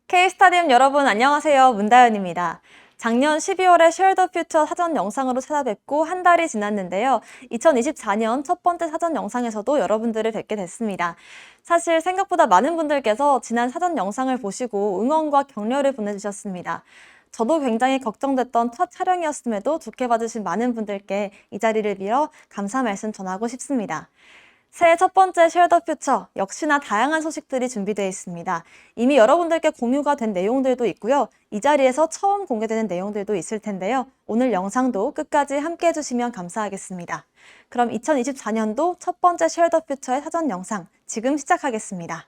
K스타디움 여러분 안녕하세요. 문다연입니다. 작년 12월에 Share the Future 사전 영상으로 찾아뵙고 한 달이 지났는데요. 2024년 첫 번째 사전 영상에서도 여러분들을 뵙게 됐습니다. 사실 생각보다 많은 분들께서 지난 사전 영상을 보시고 응원과 격려를 보내주셨습니다. 저도 굉장히 걱정됐던 첫 촬영이었음에도 좋게 봐주신 많은 분들께 이 자리를 빌어 감사 말씀 전하고 싶습니다. 새해 첫 번째 Share the Future, 역시나 다양한 소식들이 준비되어 있습니다. 이미 여러분들께 공유가 된 내용들도 있고요. 이 자리에서 처음 공개되는 내용들도 있을 텐데요. 오늘 영상도 끝까지 함께 해주시면 감사하겠습니다. 그럼 2024년도 첫 번째 Share the Future의 사전 영상, 지금 시작하겠습니다.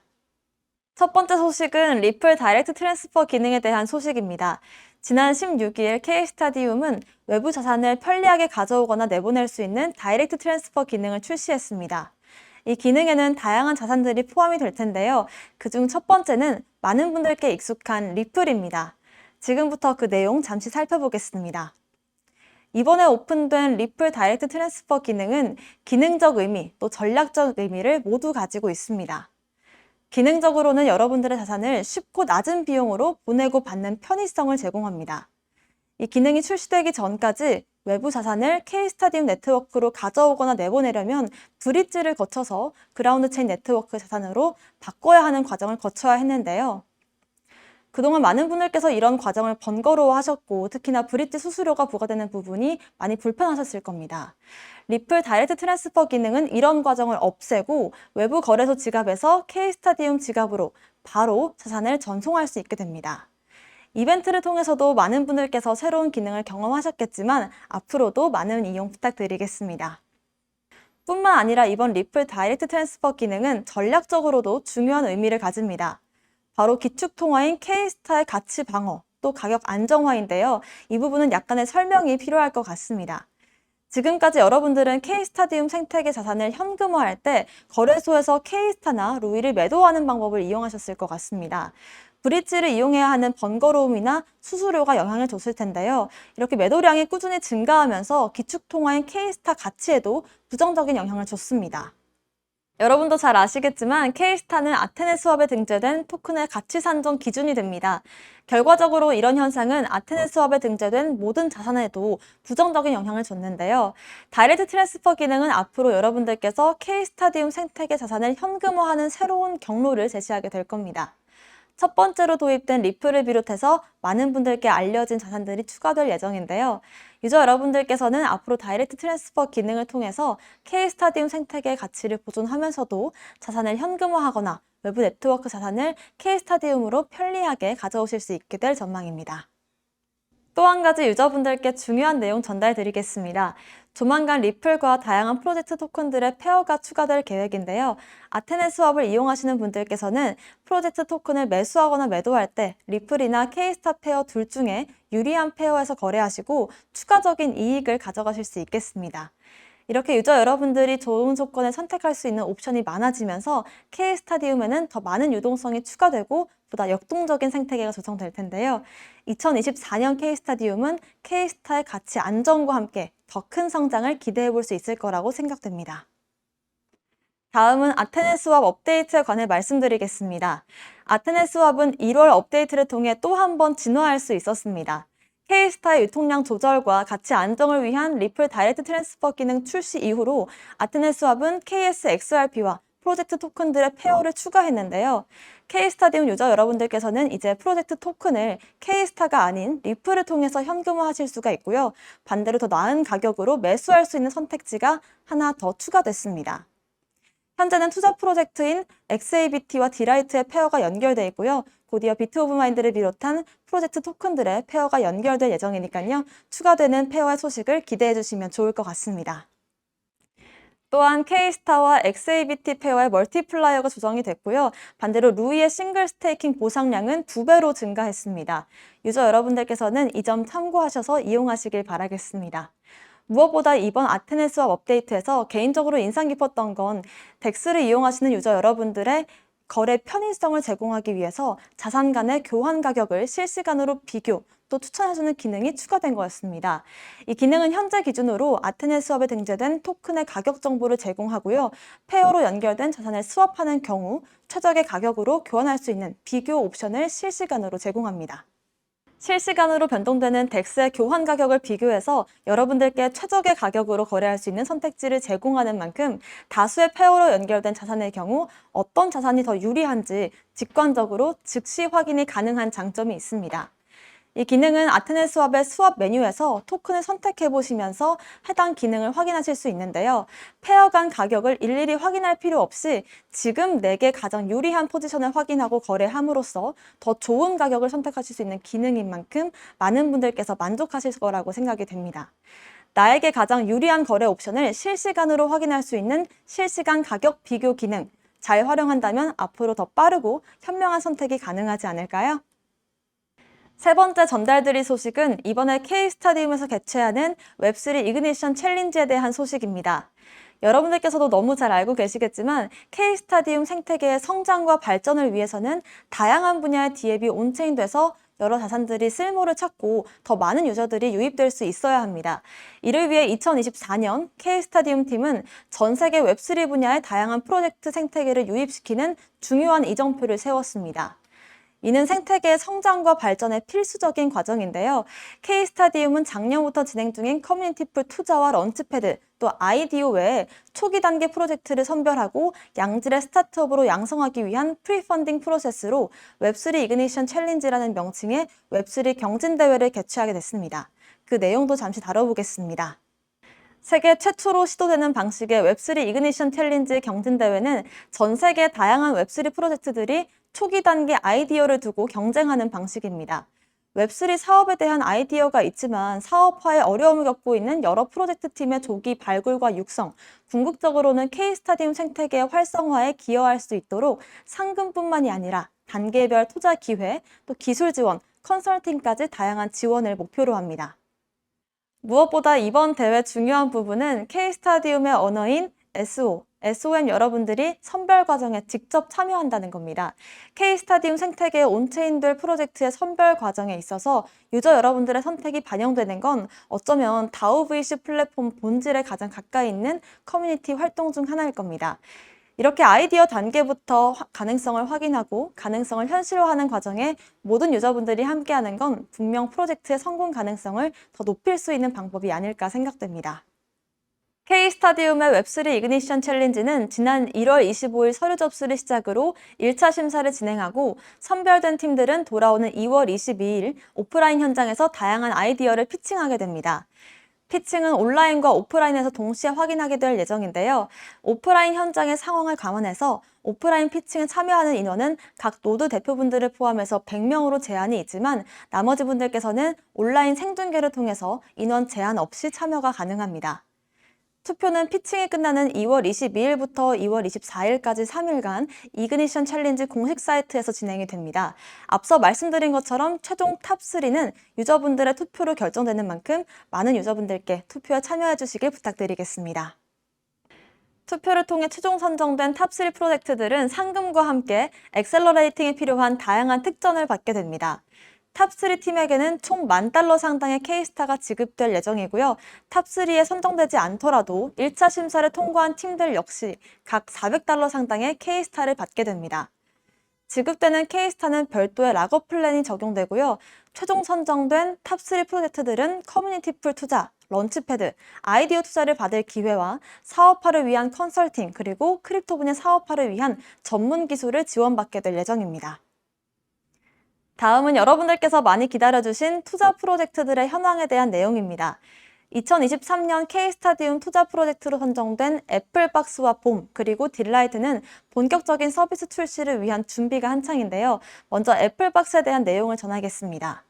첫 번째 소식은 리플 다이렉트 트랜스퍼 기능에 대한 소식입니다. 지난 16일 K스타디움은 외부 자산을 편리하게 가져오거나 내보낼 수 있는 다이렉트 트랜스퍼 기능을 출시했습니다. 이 기능에는 다양한 자산들이 포함이 될 텐데요. 그중 첫 번째는 많은 분들께 익숙한 리플입니다. 지금부터 그 내용 잠시 살펴보겠습니다. 이번에 오픈된 리플 다이렉트 트랜스퍼 기능은 기능적 의미, 또 전략적 의미를 모두 가지고 있습니다. 기능적으로는 여러분들의 자산을 쉽고 낮은 비용으로 보내고 받는 편의성을 제공합니다. 이 기능이 출시되기 전까지 외부 자산을 K스타디움 네트워크로 가져오거나 내보내려면 브릿지를 거쳐서 그라운드 체인 네트워크 자산으로 바꿔야 하는 과정을 거쳐야 했는데요. 그동안 많은 분들께서 이런 과정을 번거로워하셨고 특히나 브릿지 수수료가 부과되는 부분이 많이 불편하셨을 겁니다. 리플 다이렉트 트랜스퍼 기능은 이런 과정을 없애고 외부 거래소 지갑에서 K스타디움 지갑으로 바로 자산을 전송할 수 있게 됩니다. 이벤트를 통해서도 많은 분들께서 새로운 기능을 경험하셨겠지만 앞으로도 많은 이용 부탁드리겠습니다. 뿐만 아니라 이번 리플 다이렉트 트랜스퍼 기능은 전략적으로도 중요한 의미를 가집니다. 바로 기축통화인 K스타의 가치 방어, 또 가격 안정화인데요. 이 부분은 약간의 설명이 필요할 것 같습니다. 지금까지 여러분들은 K스타디움 생태계 자산을 현금화할 때 거래소에서 K스타나 루이를 매도하는 방법을 이용하셨을 것 같습니다. 브릿지를 이용해야 하는 번거로움이나 수수료가 영향을 줬을 텐데요. 이렇게 매도량이 꾸준히 증가하면서 기축통화인 K스타 가치에도 부정적인 영향을 줬습니다. 여러분도 잘 아시겠지만 K스타는 아테네 수업에 등재된 토큰의 가치 산정 기준이 됩니다. 결과적으로 이런 현상은 아테네 수업에 등재된 모든 자산에도 부정적인 영향을 줬는데요. 다이렉트 트랜스퍼 기능은 앞으로 여러분들께서 K스타디움 생태계 자산을 현금화하는 새로운 경로를 제시하게 될 겁니다. 첫 번째로 도입된 리플을 비롯해서 많은 분들께 알려진 자산들이 추가될 예정인데요. 유저 여러분들께서는 앞으로 다이렉트 트랜스퍼 기능을 통해서 K스타디움 생태계의 가치를 보존하면서도 자산을 현금화하거나 외부 네트워크 자산을 K스타디움으로 편리하게 가져오실 수 있게 될 전망입니다. 또 한 가지 유저분들께 중요한 내용 전달드리겠습니다. 조만간 리플과 다양한 프로젝트 토큰들의 페어가 추가될 계획인데요. 아테네 수업을 이용하시는 분들께서는 프로젝트 토큰을 매수하거나 매도할 때 리플이나 K스타 페어 둘 중에 유리한 페어에서 거래하시고 추가적인 이익을 가져가실 수 있겠습니다. 이렇게 유저 여러분들이 좋은 조건을 선택할 수 있는 옵션이 많아지면서 K스타디움에는 더 많은 유동성이 추가되고 보다 역동적인 생태계가 조성될 텐데요. 2024년 K스타디움은 K스타의 가치 안정과 함께 더 큰 성장을 기대해 볼 수 있을 거라고 생각됩니다. 다음은 아테네 수업 업데이트에 관해 말씀드리겠습니다. 아테네 수업은 1월 업데이트를 통해 또 한 번 진화할 수 있었습니다. K스타의 유통량 조절과 가치 안정을 위한 리플 다이렉트 트랜스퍼 기능 출시 이후로 아테네 수업은 KSXRP와 프로젝트 토큰들의 페어를 추가했는데요. K스타디움 유저 여러분들께서는 이제 프로젝트 토큰을 K스타가 아닌 리플을 통해서 현금화하실 수가 있고요. 반대로 더 나은 가격으로 매수할 수 있는 선택지가 하나 더 추가됐습니다. 현재는 투자 프로젝트인 XABT와 디라이트의 페어가 연결되어 있고요. 곧이어 비트 오브 마인드를 비롯한 프로젝트 토큰들의 페어가 연결될 예정이니까요. 추가되는 페어의 소식을 기대해 주시면 좋을 것 같습니다. 또한 K스타와 XABT 페어의 멀티플라이어가 조정이 됐고요. 반대로 루이의 싱글 스테이킹 보상량은 2배로 증가했습니다. 유저 여러분들께서는 이 점 참고하셔서 이용하시길 바라겠습니다. 무엇보다 이번 아테네 수업 업데이트에서 개인적으로 인상 깊었던 건 덱스를 이용하시는 유저 여러분들의 거래 편의성을 제공하기 위해서 자산 간의 교환 가격을 실시간으로 비교, 또 추천해주는 기능이 추가된 거였습니다. 이 기능은 현재 기준으로 아테네 스왑에 등재된 토큰의 가격 정보를 제공하고요. 페어로 연결된 자산을 스왑하는 경우 최적의 가격으로 교환할 수 있는 비교 옵션을 실시간으로 제공합니다. 실시간으로 변동되는 덱스의 교환 가격을 비교해서 여러분들께 최적의 가격으로 거래할 수 있는 선택지를 제공하는 만큼 다수의 페어로 연결된 자산의 경우 어떤 자산이 더 유리한지 직관적으로 즉시 확인이 가능한 장점이 있습니다. 이 기능은 아테네 스왑의 스왑 메뉴에서 토큰을 선택해 보시면서 해당 기능을 확인하실 수 있는데요. 페어 간 가격을 일일이 확인할 필요 없이 지금 내게 가장 유리한 포지션을 확인하고 거래함으로써 더 좋은 가격을 선택하실 수 있는 기능인 만큼 많은 분들께서 만족하실 거라고 생각이 됩니다. 나에게 가장 유리한 거래 옵션을 실시간으로 확인할 수 있는 실시간 가격 비교 기능, 잘 활용한다면 앞으로 더 빠르고 현명한 선택이 가능하지 않을까요? 세 번째 전달드릴 소식은 이번에 K스타디움에서 개최하는 웹3 이그니션 챌린지에 대한 소식입니다. 여러분들께서도 너무 잘 알고 계시겠지만 K스타디움 생태계의 성장과 발전을 위해서는 다양한 분야의 디앱이 온체인돼서 여러 자산들이 쓸모를 찾고 더 많은 유저들이 유입될 수 있어야 합니다. 이를 위해 2024년 K스타디움 팀은 전 세계 웹3 분야의 다양한 프로젝트 생태계를 유입시키는 중요한 이정표를 세웠습니다. 이는 생태계의 성장과 발전의 필수적인 과정인데요. K스타디움은 작년부터 진행 중인 커뮤니티풀 투자와 런치패드, 또 아이디오 외에 초기 단계 프로젝트를 선별하고 양질의 스타트업으로 양성하기 위한 프리펀딩 프로세스로 웹3 이그니션 챌린지라는 명칭의 웹3 경진대회를 개최하게 됐습니다. 그 내용도 잠시 다뤄보겠습니다. 세계 최초로 시도되는 방식의 웹3 이그니션 챌린지 경진대회는 전 세계 다양한 웹3 프로젝트들이 초기 단계 아이디어를 두고 경쟁하는 방식입니다. 웹3 사업에 대한 아이디어가 있지만 사업화에 어려움을 겪고 있는 여러 프로젝트 팀의 조기 발굴과 육성, 궁극적으로는 K스타디움 생태계의 활성화에 기여할 수 있도록 상금뿐만이 아니라 단계별 투자 기회, 또 기술 지원, 컨설팅까지 다양한 지원을 목표로 합니다. 무엇보다 이번 대회 중요한 부분은 K스타디움의 언어인 SO, SOM 여러분들이 선별 과정에 직접 참여한다는 겁니다. K스타디움 생태계의 온체인될 프로젝트의 선별 과정에 있어서 유저 여러분들의 선택이 반영되는 건 어쩌면 다오 VC 플랫폼 본질에 가장 가까이 있는 커뮤니티 활동 중 하나일 겁니다. 이렇게 아이디어 단계부터 가능성을 확인하고 가능성을 현실화하는 과정에 모든 유저분들이 함께하는 건 분명 프로젝트의 성공 가능성을 더 높일 수 있는 방법이 아닐까 생각됩니다. K스타디움의 웹3 이그니션 챌린지는 지난 1월 25일 서류 접수를 시작으로 1차 심사를 진행하고 선별된 팀들은 돌아오는 2월 22일 오프라인 현장에서 다양한 아이디어를 피칭하게 됩니다. 피칭은 온라인과 오프라인에서 동시에 확인하게 될 예정인데요. 오프라인 현장의 상황을 감안해서 오프라인 피칭에 참여하는 인원은 각 노드 대표분들을 포함해서 100명으로 제한이 있지만 나머지 분들께서는 온라인 생중계를 통해서 인원 제한 없이 참여가 가능합니다. 투표는 피칭이 끝나는 2월 22일부터 2월 24일까지 3일간 이그니션 챌린지 공식 사이트에서 진행이 됩니다. 앞서 말씀드린 것처럼 최종 탑3는 유저분들의 투표로 결정되는 만큼 많은 유저분들께 투표에 참여해 주시길 부탁드리겠습니다. 투표를 통해 최종 선정된 탑3 프로젝트들은 상금과 함께 엑셀러레이팅에 필요한 다양한 특전을 받게 됩니다. 탑3 팀에게는 총 $10,000 상당의 K스타가 지급될 예정이고요. 탑3에 선정되지 않더라도 1차 심사를 통과한 팀들 역시 각 $400 상당의 K스타를 받게 됩니다. 지급되는 K스타는 별도의 락업 플랜이 적용되고요. 최종 선정된 탑3 프로젝트들은 커뮤니티풀 투자, 런치패드, 아이디어 투자를 받을 기회와 사업화를 위한 컨설팅, 그리고 크립토 분야 사업화를 위한 전문 기술을 지원받게 될 예정입니다. 다음은 여러분들께서 많이 기다려주신 투자 프로젝트들의 현황에 대한 내용입니다. 2023년 K스타디움 투자 프로젝트로 선정된 애플박스와 봄, 그리고 딜라이트는 본격적인 서비스 출시를 위한 준비가 한창인데요. 먼저 애플박스에 대한 내용을 전하겠습니다.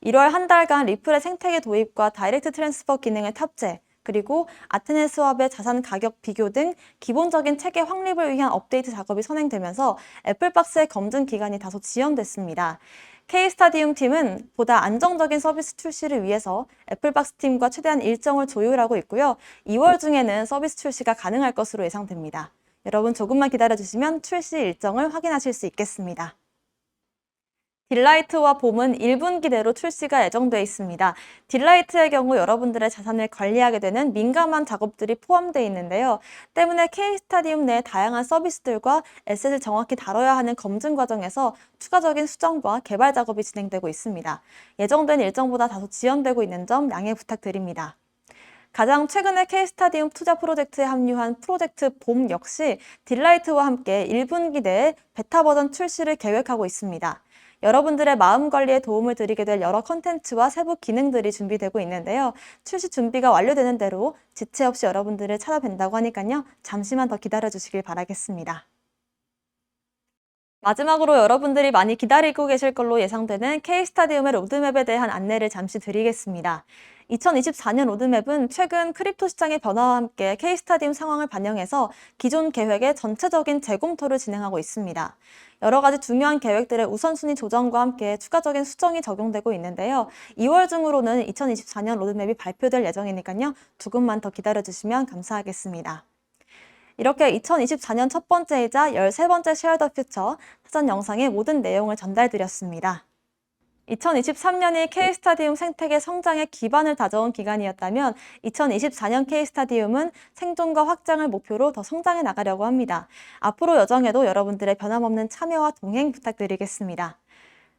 1월 한 달간 리플의 생태계 도입과 다이렉트 트랜스퍼 기능을 탑재, 그리고 아테네 스왑의 자산 가격 비교 등 기본적인 체계 확립을 위한 업데이트 작업이 선행되면서 애플박스의 검증 기간이 다소 지연됐습니다. K스타디움 팀은 보다 안정적인 서비스 출시를 위해서 애플박스 팀과 최대한 일정을 조율하고 있고요. 2월 중에는 서비스 출시가 가능할 것으로 예상됩니다. 여러분 조금만 기다려주시면 출시 일정을 확인하실 수 있겠습니다. 딜라이트와 봄은 1분기 내로 출시가 예정돼 있습니다. 딜라이트의 경우 여러분들의 자산을 관리하게 되는 민감한 작업들이 포함되어 있는데요. 때문에 K스타디움 내 다양한 서비스들과 에셋을 정확히 다뤄야 하는 검증 과정에서 추가적인 수정과 개발 작업이 진행되고 있습니다. 예정된 일정보다 다소 지연되고 있는 점 양해 부탁드립니다. 가장 최근에 K스타디움 투자 프로젝트에 합류한 프로젝트 봄 역시 딜라이트와 함께 1분기 내에 베타 버전 출시를 계획하고 있습니다. 여러분들의 마음 관리에 도움을 드리게 될 여러 컨텐츠와 세부 기능들이 준비되고 있는데요. 출시 준비가 완료되는 대로 지체 없이 여러분들을 찾아뵌다고 하니까요. 잠시만 더 기다려주시길 바라겠습니다. 마지막으로 여러분들이 많이 기다리고 계실 걸로 예상되는 K스타디움의 로드맵에 대한 안내를 잠시 드리겠습니다. 2024년 로드맵은 최근 크립토 시장의 변화와 함께 K스타디움 상황을 반영해서 기존 계획의 전체적인 재검토를 진행하고 있습니다. 여러 가지 중요한 계획들의 우선순위 조정과 함께 추가적인 수정이 적용되고 있는데요. 2월 중으로는 2024년 로드맵이 발표될 예정이니까요. 조금만 더 기다려주시면 감사하겠습니다. 이렇게 2024년 첫 번째이자 13번째 쉐어 더 퓨처 사전 영상의 모든 내용을 전달드렸습니다. 2023년이 K스타디움 생태계 성장의 기반을 다져온 기간이었다면 2024년 K스타디움은 생존과 확장을 목표로 더 성장해 나가려고 합니다. 앞으로 여정에도 여러분들의 변함없는 참여와 동행 부탁드리겠습니다.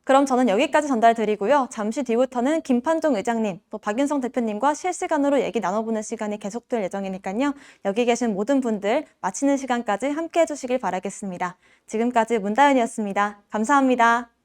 그럼 저는 여기까지 전달드리고요. 잠시 뒤부터는 김판종 의장님, 또 박윤성 대표님과 실시간으로 얘기 나눠보는 시간이 계속될 예정이니까요. 여기 계신 모든 분들 마치는 시간까지 함께 해주시길 바라겠습니다. 지금까지 문다연이었습니다. 감사합니다.